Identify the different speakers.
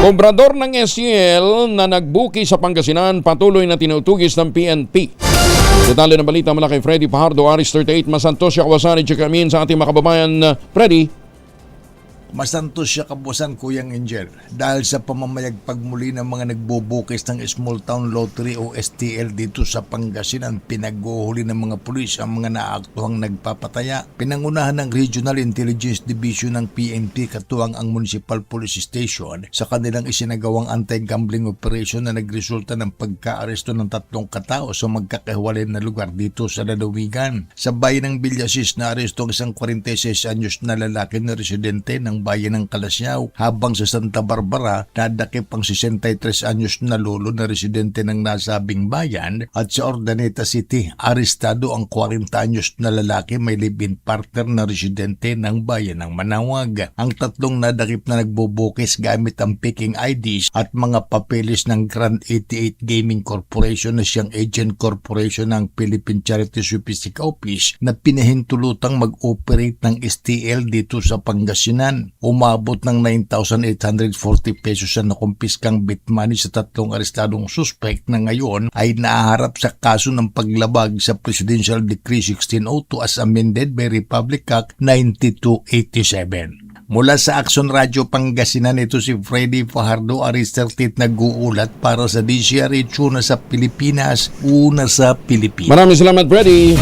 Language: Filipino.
Speaker 1: Kobrador ng SCL na nagbuki sa Pangasinan patuloy na tinutugis ng PNP. Detalye ng balita mula kay Freddy Fajardo, Aris 38, Masantos siya kawasan at kamin sa ating mga kababayan. Freddy.
Speaker 2: Masantos siya kabusan, Kuyang Angel, dahil sa pamamayag pagmuli ng mga nagbubukis ng Small Town Lottery o STL dito sa Pangasinan. Pinaghuhuli ng mga pulis ang mga naaktuhang nagpapataya. Pinangunahan ng Regional Intelligence Division ng PNP katuwang ang Municipal Police Station sa kanilang isinagawang anti-gambling operation na nagresulta ng pagka-aresto ng 3 katao sa magkakahiwalay na lugar dito sa lalawigan. Sa bayan ng Villasis na aresto ang isang 46 anyos na lalaki na residente ng bayan ng Kalasyaw, habang sa Santa Barbara nadakip ang 63 anyos na lolo na residente ng nasabing bayan, at sa Ordaneta City arestado ang 40 anyos na lalaki may live-in partner na residente ng bayan ng Manawag. Ang 3 nadakip na nagbubukis gamit ang Peking IDs at mga papeles ng Grand 88 Gaming Corporation na siyang agent corporation ng Philippine Charity Sophistic Office na pinahintulutang mag-operate ng STL dito sa Pangasinan. Umabot ng 9,840 pesos ang nakumpiskang bit money sa 3 arestadong suspect na ngayon ay naaharap sa kaso ng paglabag sa Presidential Decree 1602 as amended by Republic Act 9287. Mula sa Action Radio Pangasinan, ito si Freddy Fajardo, Aris 38, nag-uulat para sa DCRH, una sa Pilipinas, una sa Pilipinas.
Speaker 1: Maraming salamat, Freddy.